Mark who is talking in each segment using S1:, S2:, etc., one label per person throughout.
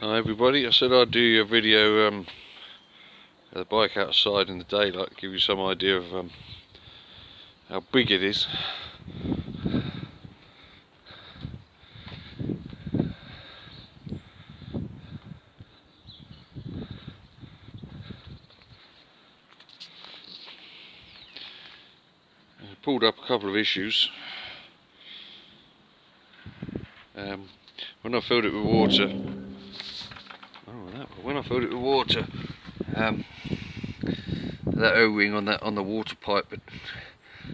S1: Hi everybody, I said I'd do a video of the bike outside in the daylight, give you some idea of how big it is. I pulled up a couple of issues. When I filled it with water, that O-ring on the water pipe had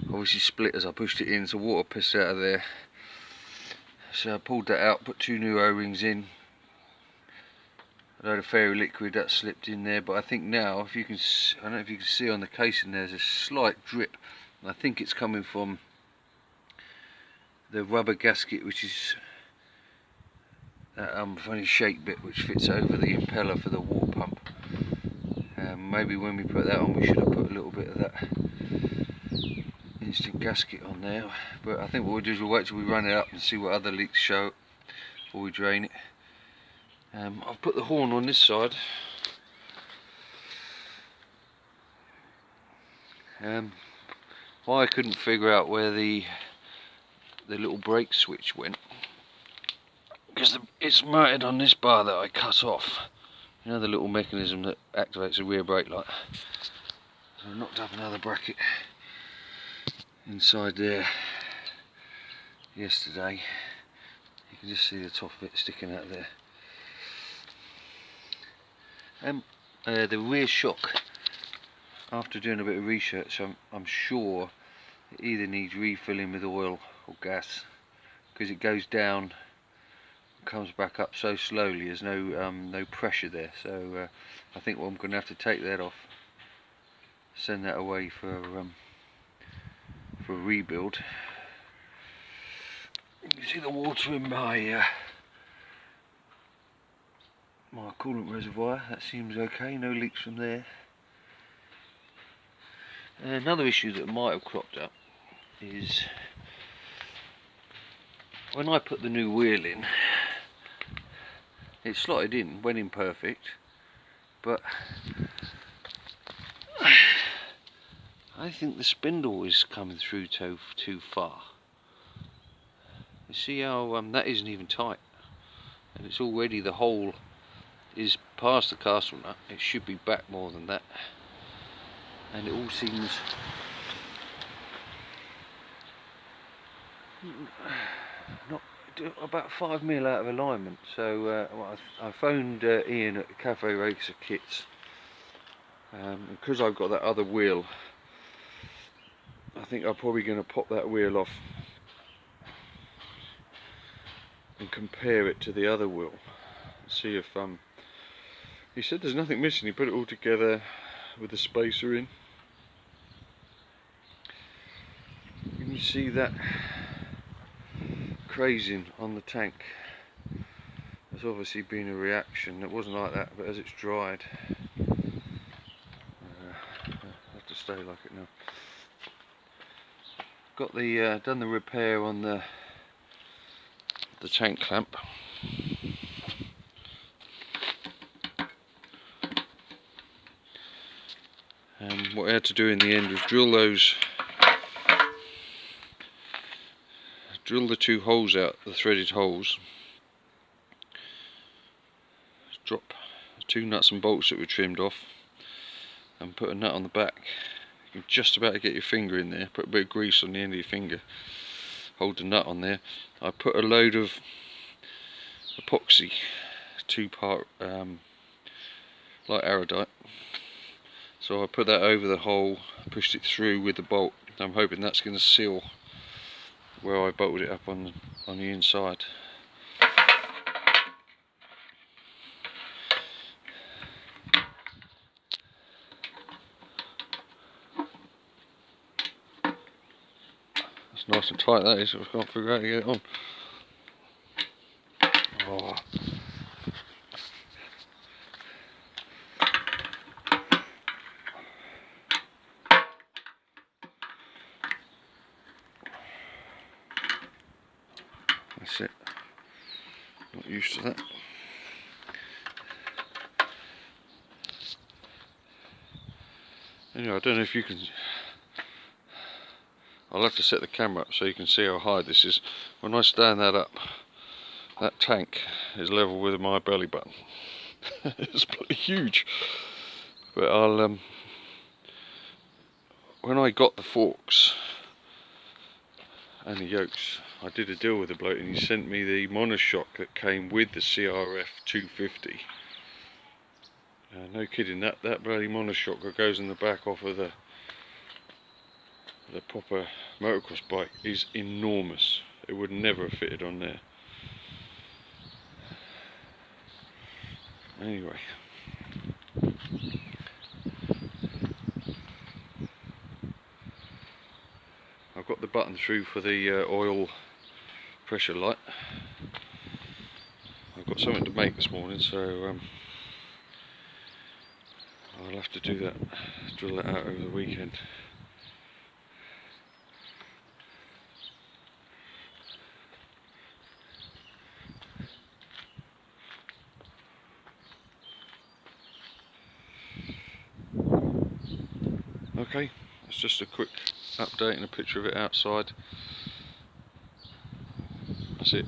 S1: obviously split as I pushed it in, so water pissed out of there. So I pulled that out, put two new O-rings in. A load of fairy liquid that slipped in there, but I think now, if you can, I don't know if you can see on the casing, there's a slight drip. I think it's coming from the rubber gasket, which is that funny shaped bit which fits over the impeller for the water pump. Maybe when we put that on, we should have put a little bit of that instant gasket on there. But I think what we'll do is we'll wait till we run it up and see what other leaks show before we drain it. I've put the horn on this side. I couldn't figure out where the little brake switch went, because it's mounted on this bar that I cut off. You know, the little mechanism that activates the rear brake light. So I knocked up another bracket inside there yesterday. You can just see the top of it sticking out there. The rear shock, after doing a bit of research, I'm sure it either needs refilling with oil or gas, because it goes down, comes back up so slowly. There's no pressure there. So I think I'm going to have to take that off, send that away for a rebuild. You can see the water in my coolant reservoir. That seems okay, no leaks from there. Another issue that might have cropped up is when I put the new wheel in, it slotted in, went in perfect, but I think the spindle is coming through too far. You see how that isn't even tight, and it's already, the hole is past the castle nut. It should be back more than that, and it all seems not about 5 mil out of alignment. So I phoned Ian at Cafe Racer Kits, because I've got that other wheel. I think I'm probably going to pop that wheel off and compare it to the other wheel, see if he said there's nothing missing. He put it all together with the spacer in. You can see that crazing on the tank. There's obviously been a reaction. It wasn't like that, but as it's dried, I have to stay like it now. Got the done the repair on the tank clamp. And what I had to do in the end was drill the two holes out, the threaded holes, drop two nuts and bolts that were trimmed off, and put a nut on the back. You can just about get your finger in there, put a bit of grease on the end of your finger, hold the nut on there. I put a load of epoxy, 2-part light aerosite. So I put that over the hole, pushed it through with the bolt. I'm hoping that's going to seal where I bolted it up on the inside. It's nice and tight, that is. I can't figure out how to get it on. Oh. That's it. Not used to that. Anyway, I don't know if you can. I'll have to set the camera up so you can see how high this is. When I stand that up, that tank is level with my belly button. It's pretty huge. But I'll when I got the forks and the yokes, I did a deal with the bloke and he sent me the monoshock that came with the CRF 250. No kidding, that bloody monoshock that goes in the back off of the proper motocross bike is enormous. It would never have fitted on there. Anyway, I've got the button through for the oil pressure light. I've got something to make this morning, so I'll have to do that, drill that out over the weekend. Okay, that's just a quick update and a picture of it outside. That's it.